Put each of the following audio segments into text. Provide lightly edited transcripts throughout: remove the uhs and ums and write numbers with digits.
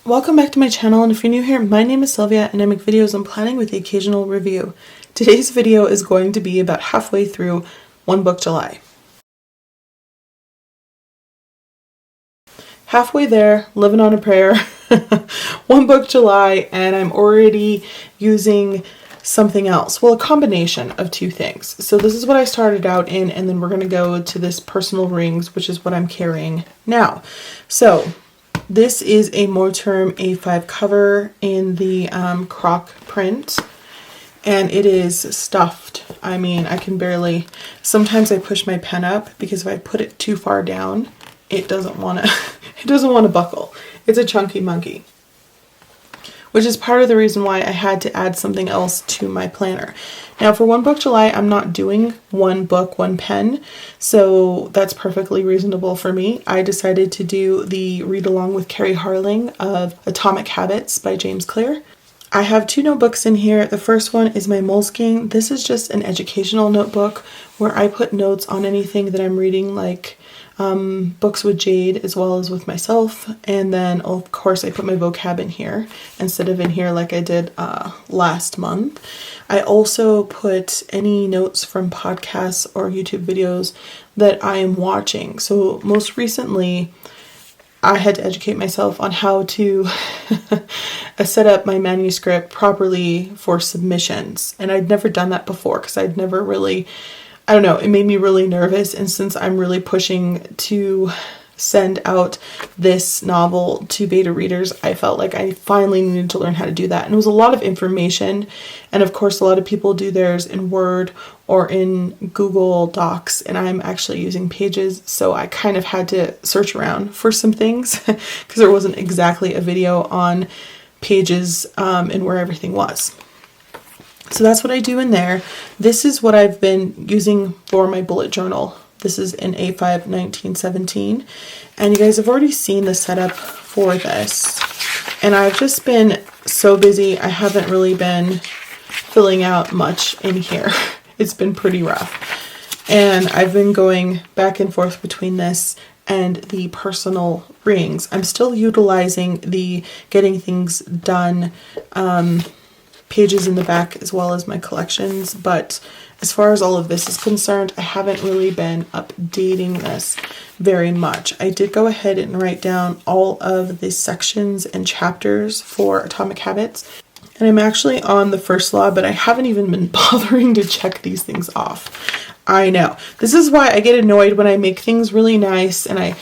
Welcome back to my channel, and if you're new here, my name is Sylvia and I make videos on planning with the occasional review. Today's video is going to be about halfway through One Book July. Halfway there, living on a prayer, One Book July, and I'm already using something else. Well, a combination of two things. So this is what I started out in, and then we're going to go to this personal rings, which is what I'm carrying now. So this is a leuchtturm A5 cover in the Croc print, and it is stuffed. I mean, I can barely, sometimes I push my pen up because if I put it too far down, it doesn't want to buckle. It's a chunky monkey, which is part of the reason why I had to add something else to my planner. Now for One Book July, I'm not doing one book, one pen, so that's perfectly reasonable for me. I decided to do the read along with Carrie Harling of Atomic Habits by James Clear. I have two notebooks in here. The first one is my Moleskine. This is just an educational notebook where I put notes on anything that I'm reading, like books with Jade as well as with myself, and then of course I put my vocab in here instead of in here like I did last month. I also put any notes from podcasts or YouTube videos that I am watching. So most recently I had to educate myself on how to set up my manuscript properly for submissions, and I'd never done that before because I'd never really, I don't know, it made me really nervous. And since I'm really pushing to send out this novel to beta readers, I felt like I finally needed to learn how to do that. And it was a lot of information. And of course, a lot of people do theirs in Word or in Google Docs, and I'm actually using Pages. So I kind of had to search around for some things because there wasn't exactly a video on Pages and where everything was. So that's what I do in there. This is what I've been using for my bullet journal. This is an A5 1917. And you guys have already seen the setup for this. And I've just been so busy. I haven't really been filling out much in here. It's been pretty rough. And I've been going back and forth between this and the personal rings. I'm still utilizing the getting things done pages in the back as well as my collections, but as far as all of this is concerned, I haven't really been updating this very much. I did go ahead and write down all of the sections and chapters for Atomic Habits, and I'm actually on the first law, but I haven't even been bothering to check these things off. I know. This is why I get annoyed when I make things really nice and I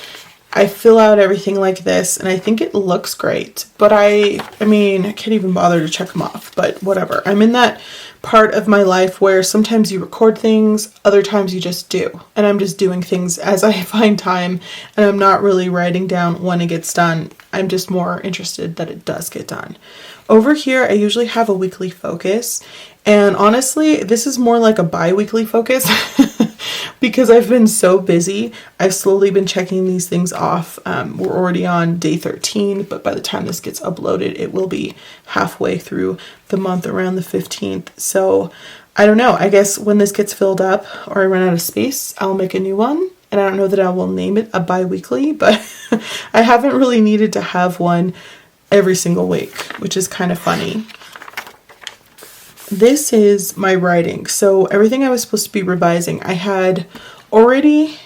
fill out everything like this, and I think it looks great, but I mean, I can't even bother to check them off, but whatever. I'm in that part of my life where sometimes you record things, other times you just do, and I'm just doing things as I find time, and I'm not really writing down when it gets done. I'm just more interested that it does get done. Over here, I usually have a weekly focus, and honestly, this is more like a bi-weekly focus because I've been so busy. I've slowly been checking these things off. We're already on day 13, but by the time this gets uploaded, it will be halfway through the month, around the 15th. So I don't know. I guess when this gets filled up or I run out of space, I'll make a new one. And I don't know that I will name it a bi-weekly, but I haven't really needed to have one every single week, which is kind of funny. This is my writing. So everything I was supposed to be revising, I had already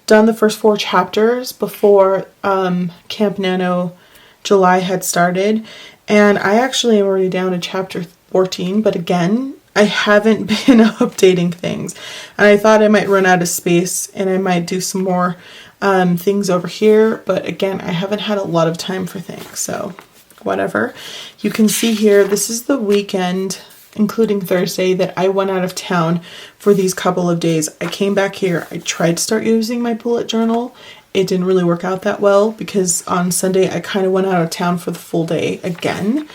done the first 4 chapters before Camp Nano July had started. And I actually am already down to chapter 14, but again, I haven't been updating things. And I thought I might run out of space and I might do some more things over here. But again, I haven't had a lot of time for things, so whatever. You can see here, this is the weekend, including Thursday, that I went out of town for these couple of days. I came back here. I tried to start using my bullet journal. It didn't really work out that well because on Sunday I kind of went out of town for the full day again.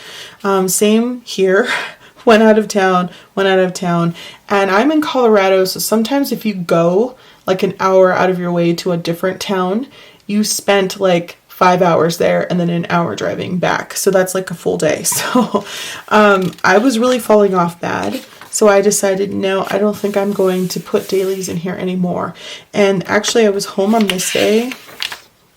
Same here. Went out of town, and I'm in Colorado, so sometimes if you go like an hour out of your way to a different town, you spent like 5 hours there and then an hour driving back. So that's like a full day. So I was really falling off bad. So I decided, no, I don't think I'm going to put dailies in here anymore. And actually I was home on this day,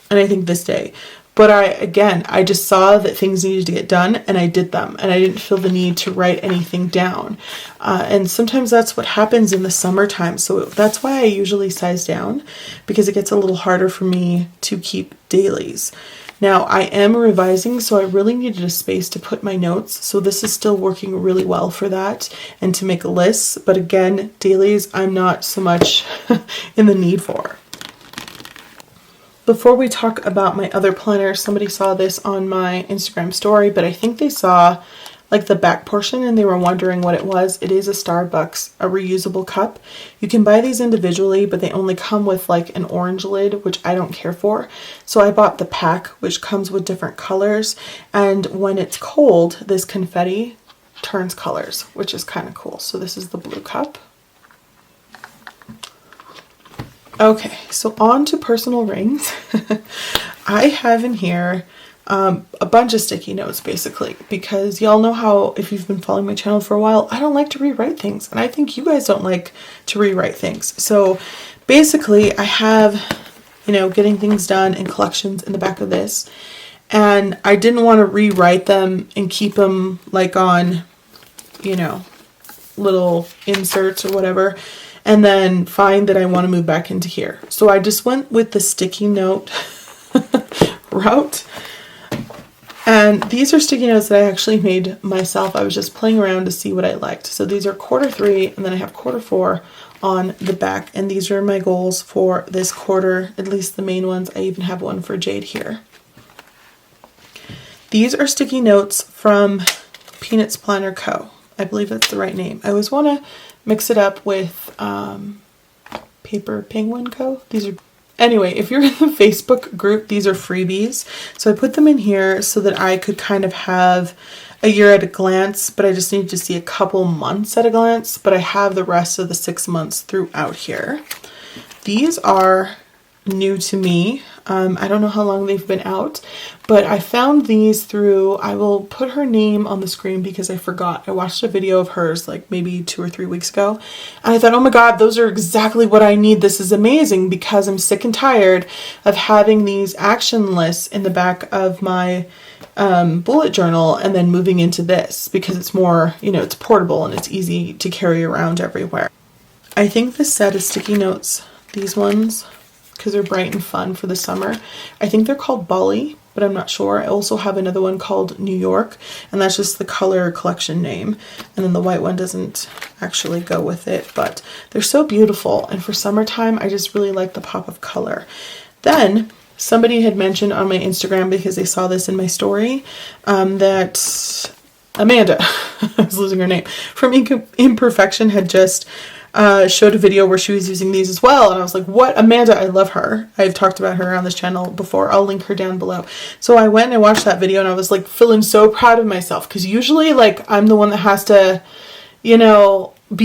and I think this day, But I just saw that things needed to get done and I did them, and I didn't feel the need to write anything down. And sometimes that's what happens in the summertime. So that's why I usually size down, because it gets a little harder for me to keep dailies. Now I am revising, so I really needed a space to put my notes. So this is still working really well for that and to make lists. But again, dailies, I'm not so much in the need for. Before we talk about my other planner, somebody saw this on my Instagram story, but I think they saw like the back portion and they were wondering what it was. It is a Starbucks, a reusable cup. You can buy these individually, but they only come with like an orange lid, which I don't care for. So I bought the pack, which comes with different colors. And when it's cold, this confetti turns colors, which is kind of cool. So this is the blue cup. Okay, so on to personal rings. I have in here a bunch of sticky notes basically, because y'all know how, if you've been following my channel for a while, I don't like to rewrite things, and I think you guys don't like to rewrite things. So basically I have, getting things done in collections in the back of this, and I didn't want to rewrite them and keep them like on, little inserts or whatever, and then find that I want to move back into here. So I just went with the sticky note route. And these are sticky notes that I actually made myself. I was just playing around to see what I liked. So these are quarter 3, and then I have quarter 4 on the back. And these are my goals for this quarter, at least the main ones. I even have one for Jade here. These are sticky notes from Peanuts Planner Co. I believe that's the right name. I always want to mix it up with Paper Penguin Co. Anyway, if you're in the Facebook group, these are freebies. So I put them in here so that I could kind of have a year at a glance, but I just need to see a couple months at a glance, but I have the rest of the 6 months throughout here. These are new to me. I don't know how long they've been out, but I found these through, I will put her name on the screen because I forgot. I watched a video of hers like maybe 2 or 3 weeks ago, and I thought, oh my God, those are exactly what I need. This is amazing, because I'm sick and tired of having these action lists in the back of my bullet journal and then moving into this, because it's more, it's portable and it's easy to carry around everywhere. I think this set of sticky notes, these ones, because they're bright and fun for the summer, I think they're called Bali, but I'm not sure. I also have another one called New York, and that's just the color collection name. And then the white one doesn't actually go with it, but they're so beautiful. And for summertime, I just really like the pop of color. Then somebody had mentioned on my Instagram, because they saw this in my story, that Amanda, I was losing her name, from Imperfection had just showed a video where she was using these as well, and I was like, what? Amanda, I love her. I've talked about her on this channel before. I'll link her down below. So I went and I watched that video, and I was like feeling so proud of myself, because usually like I'm the one that has to, be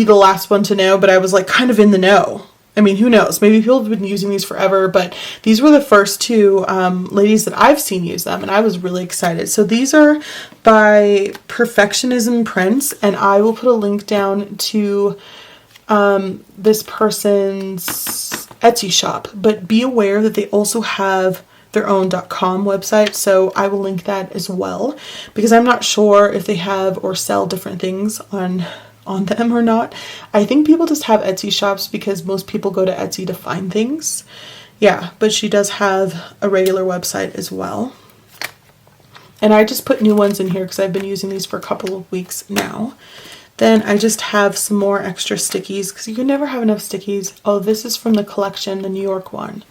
the last one to know, but I was like kind of in the know. I mean, who knows? Maybe people have been using these forever, but these were the first 2 ladies that I've seen use them, and I was really excited. So these are by Perfectionism prints, and I will put a link down to this person's Etsy shop, but be aware that they also have their own .com website, so I will link that as well, because I'm not sure if they have or sell different things on them or not. I think people just have Etsy shops because most people go to Etsy to find things. Yeah, but she does have a regular website as well. And I just put new ones in here because I've been using these for a couple of weeks now. Then I just have some more extra stickies, because you can never have enough stickies. Oh, this is from the collection, the New York one.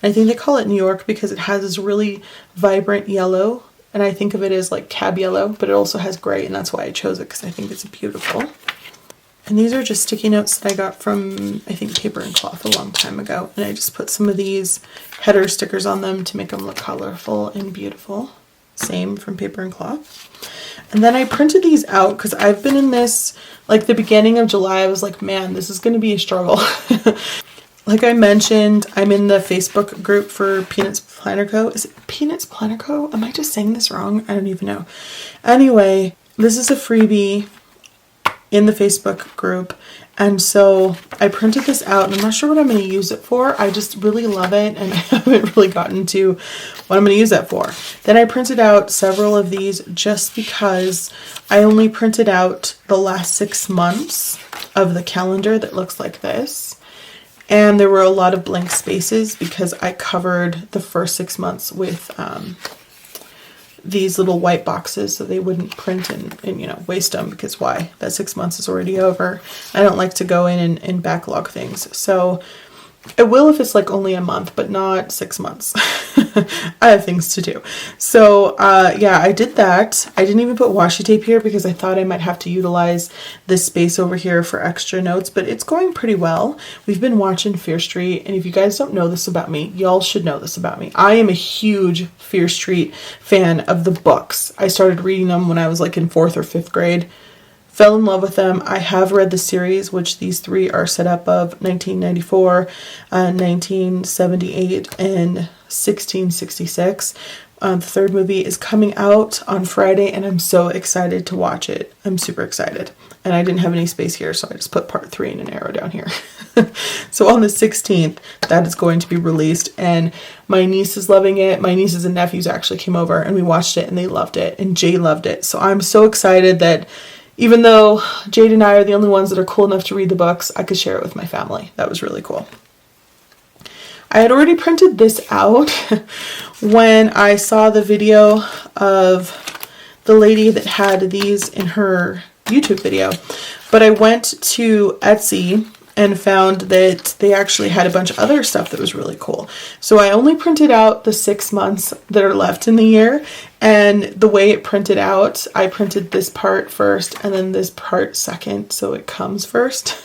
I think they call it New York because it has this really vibrant yellow, and I think of it as like cab yellow, but it also has gray, and that's why I chose it, because I think it's beautiful. And these are just sticky notes that I got from, I think, Paper and Cloth a long time ago, and I just put some of these header stickers on them to make them look colorful and beautiful. Same from Paper and Cloth. And then I printed these out because I've been in this, like the beginning of July, I was like, man, this is going to be a struggle. Like I mentioned, I'm in the Facebook group for Peanuts Planner Co. Is it Peanuts Planner Co? Am I just saying this wrong? I don't even know. Anyway, this is a freebie in the Facebook group. And so I printed this out, and I'm not sure what I'm going to use it for. I just really love it, and I haven't really gotten to what I'm going to use that for. Then I printed out several of these just because I only printed out the last 6 months of the calendar that looks like this. And there were a lot of blank spaces because I covered the first 6 months with these little white boxes so they wouldn't print and you know, waste them, because why? That 6 months is already over. I don't like to go in and backlog things. So I will if it's like only a month, but not 6 months. I have things to do. So yeah, I did that. I didn't even put washi tape here because I thought I might have to utilize this space over here for extra notes, but it's going pretty well. We've been watching Fear Street, and if you guys don't know this about me, y'all should know this about me. I am a huge Fear Street fan of the books. I started reading them when I was like in 4th or 5th grade. Fell in love with them. I have read the series, which these 3 are set up of: 1994, 1978, and 1666. The 3rd movie is coming out on Friday, and I'm so excited to watch it. I'm super excited. And I didn't have any space here, so I just put part 3 in an arrow down here. So on the 16th, that is going to be released, and my niece is loving it. My nieces and nephews actually came over, and we watched it, and they loved it, and Jay loved it. So I'm so excited that even though Jade and I are the only ones that are cool enough to read the books, I could share it with my family. That was really cool. I had already printed this out when I saw the video of the lady that had these in her YouTube video. But I went to Etsy and found that they actually had a bunch of other stuff that was really cool. So I only printed out the 6 months that are left in the year, and the way it printed out, I printed this part first and then this part second, so it comes first.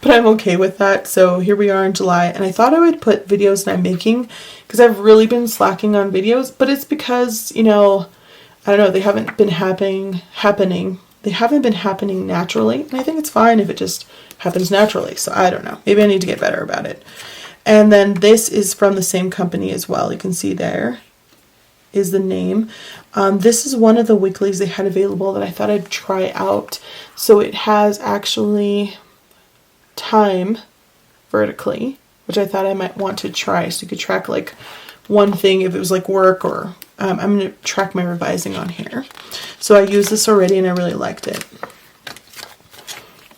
But I'm okay with that. So here we are in July, and I thought I would put videos that I'm making because I've really been slacking on videos, but it's because, you know, I don't know, they haven't been happening. They haven't been happening naturally, and I think it's fine if it just happens naturally. So I don't know. Maybe I need to get better about it. And then this is from the same company as well. You can see there is the name. This is one of the weeklies they had available that I thought I'd try out. So it has actually time vertically, which I thought I might want to try. So you could track like one thing if it was like work, or I'm going to track my revising on here. So I used this already and I really liked it.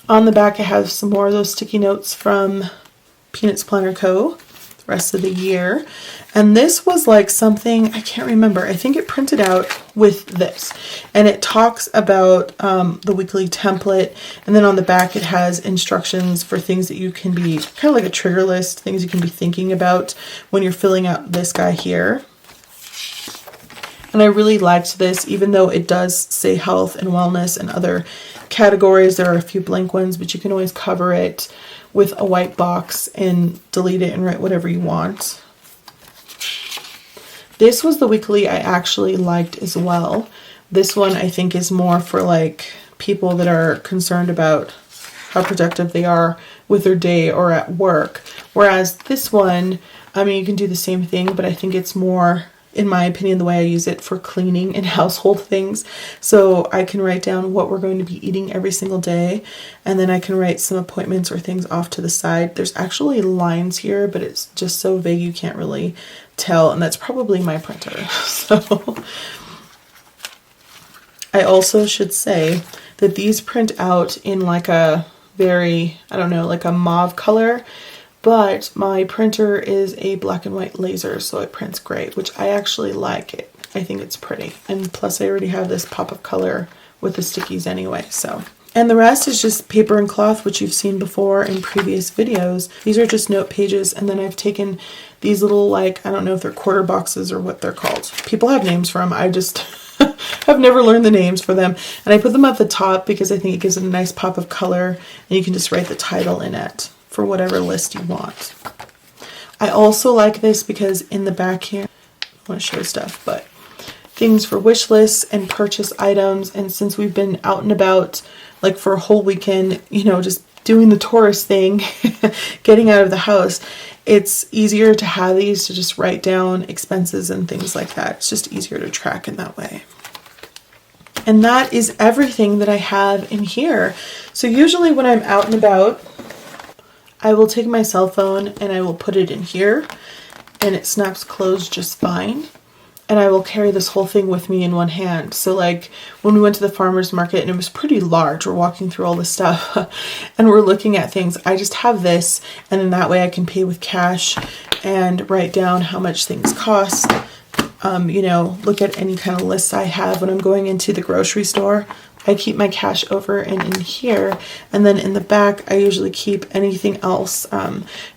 On the back I have some more of those sticky notes from Peanuts Planner Co. the rest of the year. And this was like something, I can't remember, I think it printed out with this. And it talks about the weekly template. And then on the back it has instructions for things that you can be, kind of like a trigger list, things you can be thinking about when you're filling out this guy here. And I really liked this, even though it does say health and wellness and other categories. There are a few blank ones, but you can always cover it with a white box and delete it and write whatever you want. This was the weekly I actually liked as well. This one I think is more for like people that are concerned about how productive they are with their day or at work. Whereas this one, I mean, you can do the same thing, but I think it's more, in my opinion, the way I use it for cleaning and household things. So I can write down what we're going to be eating every single day, and then I can write some appointments or things off to the side. There's actually lines here, but it's just so vague you can't really tell, and that's probably my printer. So I also should say that these print out in like a very, I don't know, like a mauve color. But my printer is a black and white laser, so it prints great, which I actually like it. I think it's pretty. And plus I already have this pop of color with the stickies anyway, so. And the rest is just paper and cloth, which you've seen before in previous videos. These are just note pages, and then I've taken these little, like, I don't know if they're quarter boxes or what they're called. People have names for them. I just have never learned the names for them. And I put them at the top because I think it gives it a nice pop of color, and you can just write the title in it for whatever list you want. I also like this because in the back here, I want to show stuff, but things for wish lists and purchase items. And since we've been out and about like for a whole weekend, you know, just doing the tourist thing, getting out of the house, it's easier to have these to just write down expenses and things like that. It's just easier to track in that way. And that is everything that I have in here. So usually when I'm out and about, I will take my cell phone and I will put it in here and it snaps closed just fine. And I will carry this whole thing with me in one hand. So like when we went to the farmer's market and it was pretty large, we're walking through all this stuff and we're looking at things. I just have this, and then that way I can pay with cash and write down how much things cost. You know, look at any kind of lists I have when I'm going into the grocery store. I keep my cash over and in here, and then in the back I usually keep anything else.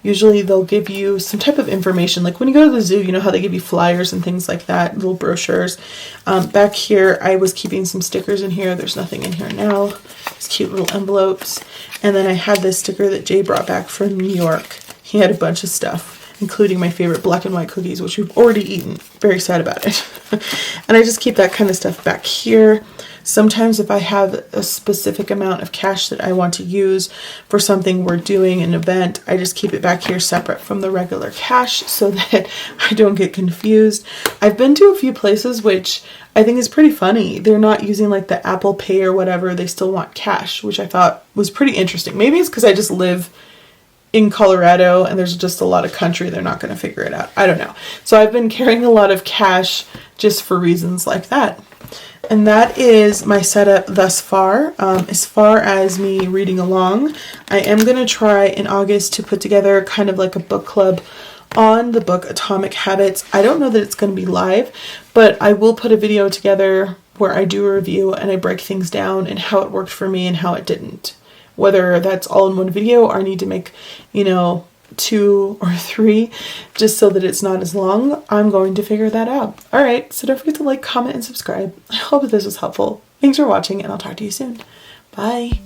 Usually they'll give you some type of information, like when you go to the zoo, you know how they give you flyers and things like that, little brochures. Back here I was keeping some stickers in here. There's nothing in here now. These cute little envelopes. And then I had this sticker that Jay brought back from New York. He had a bunch of stuff, including my favorite black and white cookies, which we've already eaten. Very sad about it. And I just keep that kind of stuff back here. Sometimes if I have a specific amount of cash that I want to use for something we're doing, an event, I just keep it back here separate from the regular cash so that I don't get confused. I've been to a few places which I think is pretty funny. They're not using like the Apple Pay or whatever. They still want cash, which I thought was pretty interesting. Maybe it's because I just live in Colorado and there's just a lot of country. They're not going to figure it out. I don't know. So I've been carrying a lot of cash just for reasons like that. And that is my setup thus far. As far as me reading along, I am going to try in August to put together kind of like a book club on the book Atomic Habits. I don't know that it's going to be live, but I will put a video together where I do a review and I break things down and how it worked for me and how it didn't. Whether that's all in one video or I need to make, you know, 2 or 3 just so that it's not as long, I'm going to figure that out. All right, so don't forget to like, comment, and subscribe. I hope that this was helpful. Thanks for watching, and I'll talk to you soon. Bye.